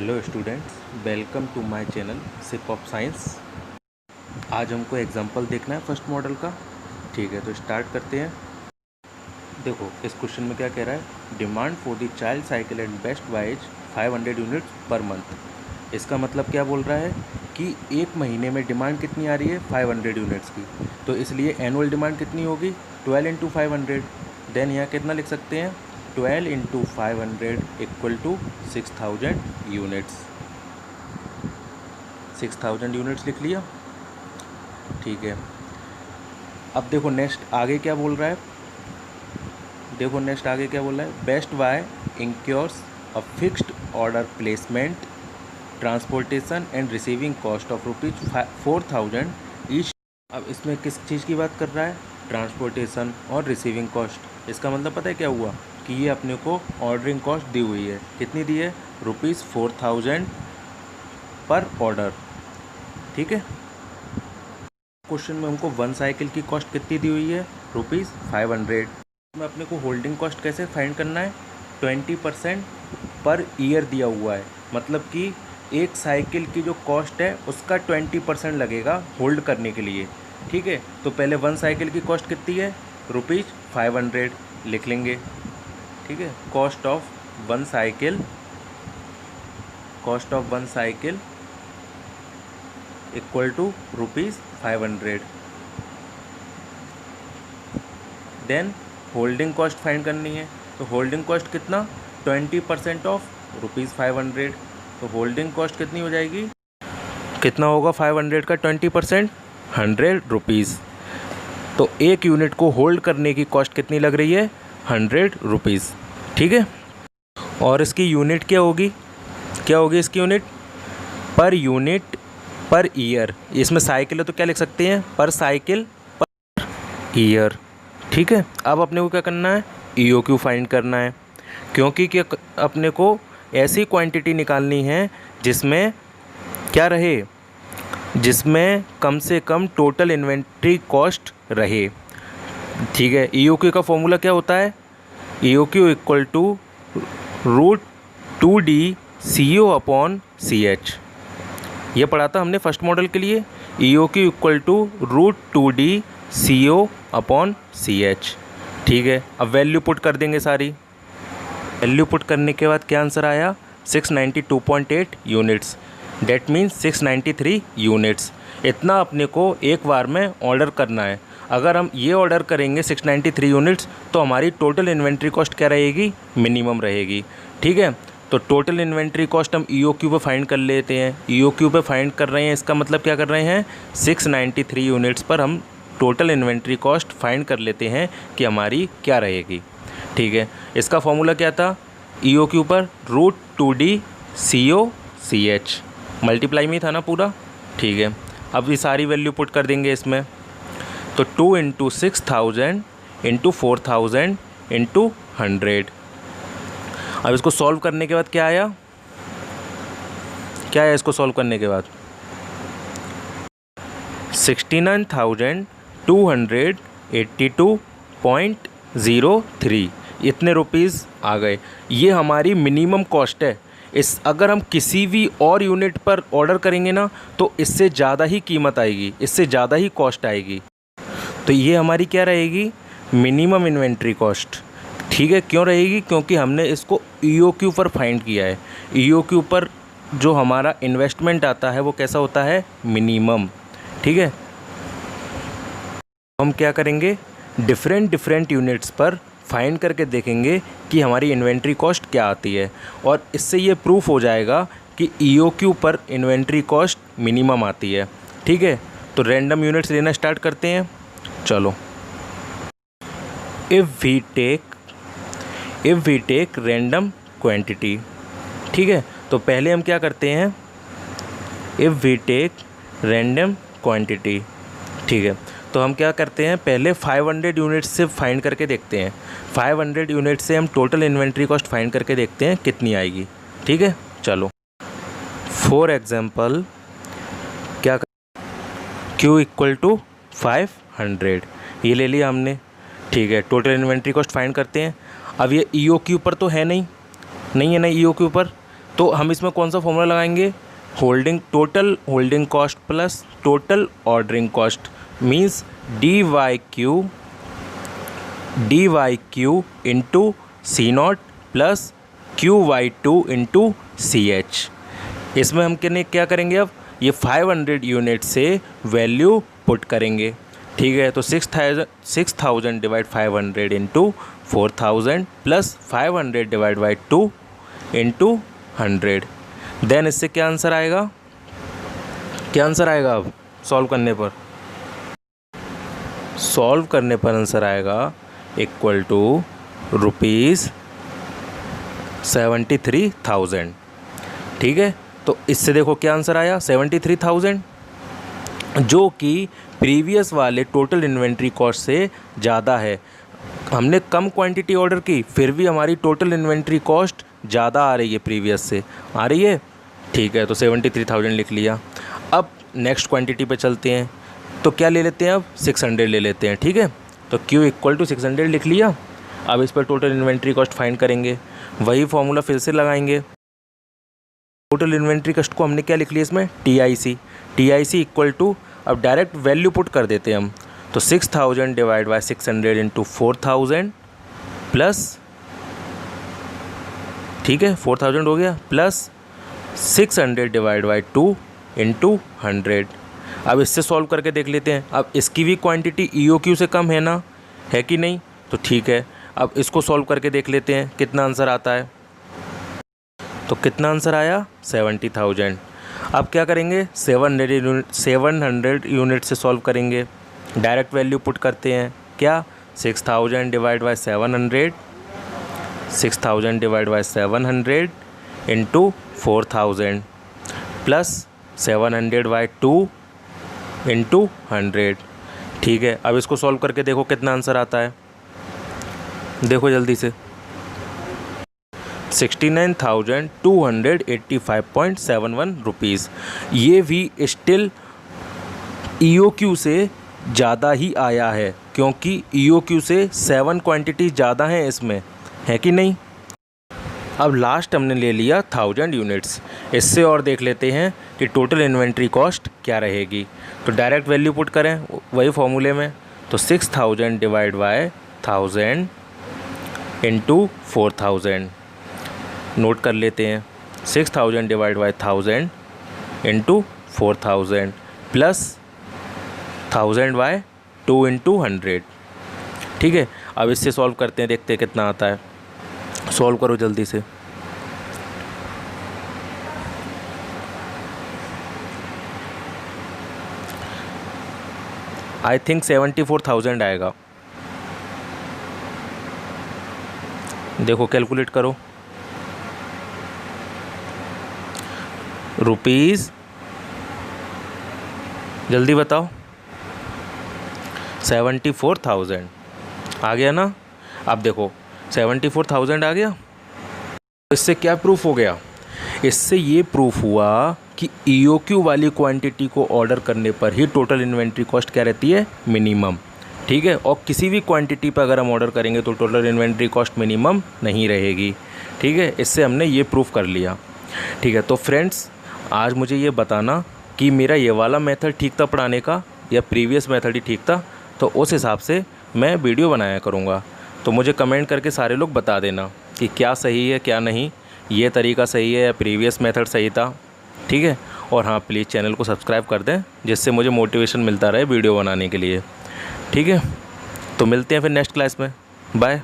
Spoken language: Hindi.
Hello students, welcome to my channel sip of science. आज हमको एग्जांपल देखना है फर्स्ट मॉडल का। ठीक है, तो स्टार्ट करते हैं। देखो इस क्वेश्चन में क्या कह रहा है, demand for the child cycle and best wise 500 units per month. इसका मतलब क्या बोल रहा है कि एक महीने में डिमांड कितनी आ रही है, 500 यूनिट्स की। तो इसलिए एनुअल डिमांड कितनी होगी, 12 इंटू 500। देन यहाँ कितना लिख सकते हैं, 12 into 500 equal to 6000 units. 6000 units लिख लिया। ठीक है, अब देखो नेक्स्ट आगे क्या बोल रहा है। देखो नेक्स्ट आगे क्या बोल रहा है, Best Buy incurs a fixed order placement, transportation and receiving cost of ₹4000 each. अब इसमें किस चीज़ की बात कर रहा है, ट्रांसपोर्टेशन और रिसीविंग कॉस्ट। इसका मतलब पता है क्या हुआ कि ये अपने को ऑर्डरिंग कॉस्ट दी हुई है। कितनी दी है, ₹4000 पर ऑर्डर। ठीक है, क्वेश्चन में हमको वन साइकिल की कॉस्ट कितनी दी हुई है, ₹500। में अपने को होल्डिंग कॉस्ट कैसे फाइंड करना है, 20% पर ईयर दिया हुआ है। मतलब कि एक साइकिल की जो कॉस्ट है उसका 20% लगेगा होल्ड करने के लिए। ठीक है, तो पहले वन साइकिल की कॉस्ट कितनी है, ₹500 लिख लेंगे। ठीक है, cost of one cycle equal to ₹500। Then holding cost find करनी है, तो होल्डिंग कॉस्ट कितना, 20% ऑफ ₹500। तो होल्डिंग कॉस्ट कितनी हो जाएगी, कितना होगा 500 का 20%, ₹100। तो एक यूनिट को होल्ड करने की कॉस्ट कितनी लग रही है, ₹100। ठीक है, और इसकी यूनिट क्या होगी, इसकी यूनिट पर ईयर। इसमें साइकिल है तो क्या लिख सकते हैं, पर साइकिल पर ईयर। ठीक है, अब अपने को क्या करना है, EOQ फाइंड करना है, क्योंकि क्या अपने को ऐसी क्वांटिटी निकालनी है जिसमें क्या रहे, जिसमें कम से कम टोटल इन्वेंट्री कॉस्ट रहे। ठीक है, EOQ का फॉर्मूला क्या होता है, EOQ इक्वल टू √2D/CO/CH। ये पढ़ा था हमने फर्स्ट मॉडल के लिए, EOQ इक्वल टू √2D/CO/CH। ठीक है, अब वैल्यू पुट कर देंगे सारी। वैल्यू पुट करने के बाद क्या आंसर आया, 692.8 यूनिट्स। That means 693 units. इतना अपने को एक बार में ऑर्डर करना है। अगर हम ये ऑर्डर करेंगे 693 यूनिट्स तो हमारी टोटल इन्वेंट्री कॉस्ट क्या रहेगी, मिनिमम रहेगी। ठीक है, तो टोटल इन्वेंट्री कॉस्ट हम EOQ पे फाइंड कर लेते हैं। EOQ पे फाइंड कर रहे हैं, इसका मतलब क्या कर रहे हैं, 693 यूनिट्स पर हम टोटल इन्वेंट्री कॉस्ट फाइंड कर लेते हैं कि हमारी क्या रहेगी। ठीक है, इसका फॉर्मूला क्या था, EOQ पर √2D/CO/CH मल्टीप्लाई में था ना पूरा। ठीक है, अब ये सारी वैल्यू पुट कर देंगे इसमें, तो 2 इंटू 6000 इंटू 4000 इंटू 100। अब इसको सॉल्व करने के बाद क्या आया, इसको सॉल्व करने के बाद 69,282.03 इतने रुपीज़ आ गए। ये हमारी मिनिमम कॉस्ट है। अगर हम किसी भी और यूनिट पर ऑर्डर करेंगे ना तो इससे ज़्यादा ही कीमत आएगी, इससे ज़्यादा ही कॉस्ट आएगी। तो ये हमारी क्या रहेगी, मिनिमम इन्वेंट्री कॉस्ट। ठीक है, क्यों रहेगी, क्योंकि हमने इसको EOQ पर फाइंड किया है। EOQ पर जो हमारा इन्वेस्टमेंट आता है वो कैसा होता है, मिनिमम। ठीक है, हम क्या करेंगे, डिफरेंट यूनिट्स पर फाइंड करके देखेंगे कि हमारी इन्वेंट्री कॉस्ट क्या आती है, और इससे ये प्रूफ हो जाएगा कि EOQ पर इन्वेंट्री कॉस्ट मिनिमम आती है। ठीक है, तो रैंडम यूनिट्स लेना स्टार्ट करते हैं। चलो, if we take random quantity. ठीक है, तो पहले हम क्या करते हैं, if we take random quantity. ठीक है, तो हम क्या करते हैं, पहले 500 यूनिट्स से फाइंड करके देखते हैं। 500 यूनिट से हम टोटल इन्वेंट्री कॉस्ट फाइंड करके देखते हैं कितनी आएगी। ठीक है, चलो फॉर एग्जांपल क्या Q इक्वल टू 500 ये ले लिया हमने। ठीक है, टोटल इन्वेंट्री कॉस्ट फाइंड करते हैं। अब ये EOQ पर तो है नहीं है ना EOQ पर, तो हम इसमें कौन सा फॉर्मूला लगाएंगे, total holding cost plus total ordering cost means D Y Q into C not plus Q Y two into C H. इसमें हम क्या करेंगे, अब ये 500 यूनिट से वैल्यू पुट करेंगे, ठीक है। तो 6000 divide 500 into 4000 plus 500 divide by 2 into 100। Then इससे क्या आंसर आएगा, अब सॉल्व करने पर आंसर आएगा इक्वल टू ₹73,000, ठीक है। तो इससे देखो क्या आंसर आया 73,000, जो कि प्रीवियस वाले टोटल इन्वेंट्री कॉस्ट से ज़्यादा है। हमने कम क्वांटिटी ऑर्डर की फिर भी हमारी टोटल इन्वेंट्री कॉस्ट ज़्यादा आ रही है, प्रीवियस से आ रही है, ठीक है। तो 73,000 लिख लिया। अब नेक्स्ट क्वांटिटी पे चलते हैं, तो क्या ले लेते हैं, अब 600 ले लेते हैं, ठीक है। तो Q इक्वल टू 600 लिख लिया। अब इस पर टोटल इन्वेंट्री कॉस्ट फाइंड करेंगे, वही फॉर्मूला फिर से लगाएंगे। टोटल इन्वेंट्री कॉस्ट को हमने क्या लिख लिया इसमें, TIC इक्वल टू, अब डायरेक्ट वैल्यू पुट कर देते हैं हम, तो 6000 डिवाइड बाई 600 इंटू 4000 प्लस, ठीक है 4000 हो गया, प्लस 600 डिवाइड बाई 2 इंटू 100। अब इससे सॉल्व करके देख लेते हैं। अब इसकी भी क्वांटिटी EOQ से कम है ना, है कि नहीं, तो ठीक है। अब इसको सॉल्व करके देख लेते हैं कितना आंसर आता है। तो कितना आंसर आया 70,000। अब क्या करेंगे, 700 यूनिट से सॉल्व करेंगे। डायरेक्ट वैल्यू पुट करते हैं, क्या 6000 divide by 700 into 4000 plus 700 by 2 into 100, ठीक है। अब इसको सॉल्व करके देखो कितना आंसर आता है, देखो जल्दी से, 69,285.71 रुपीज़। ये भी स्टिल EOQ से ज़्यादा ही आया है, क्योंकि EOQ से 7 क्वांटिटी ज़्यादा हैं इसमें, है कि नहीं। अब लास्ट हमने ले लिया 1000 यूनिट्स। इससे और देख लेते हैं कि टोटल इन्वेंट्री कॉस्ट क्या रहेगी। तो डायरेक्ट वैल्यू पुट करें वही फॉर्मूले में, तो 6000 डिवाइड बाय 1000 इंटू 4000, नोट कर लेते हैं, 6000 divide by 1000 into 4000 plus 1000 by 2 into 100, ठीक है। अब इससे सॉल्व करते हैं, देखते हैं कितना आता है। सॉल्व करो जल्दी से। आई थिंक 74,000 आएगा, देखो कैलकुलेट करो। रुपीज़, जल्दी बताओ, 74,000 आ गया ना। अब देखो 74,000 आ गया। इससे क्या प्रूफ हो गया, इससे ये प्रूफ हुआ कि EOQ वाली क्वांटिटी को ऑर्डर करने पर ही टोटल इन्वेंट्री कॉस्ट क्या रहती है, मिनिमम, ठीक है। और किसी भी क्वांटिटी पर अगर हम ऑर्डर करेंगे तो टोटल इन्वेंट्री कॉस्ट मिनिमम नहीं रहेगी, ठीक है। इससे हमने ये प्रूफ कर लिया, ठीक है। तो फ्रेंड्स, आज मुझे ये बताना कि मेरा ये वाला मेथड ठीक था पढ़ाने का या प्रीवियस मेथड ही ठीक था, तो उस हिसाब से मैं वीडियो बनाया करूँगा। तो मुझे कमेंट करके सारे लोग बता देना कि क्या सही है क्या नहीं, ये तरीका सही है या प्रीवियस मेथड सही था, ठीक है। और हाँ, प्लीज़ चैनल को सब्सक्राइब कर दें, जिससे मुझे मोटिवेशन मिलता रहे वीडियो बनाने के लिए, ठीक है। तो मिलते हैं फिर नेक्स्ट क्लास में, बाय।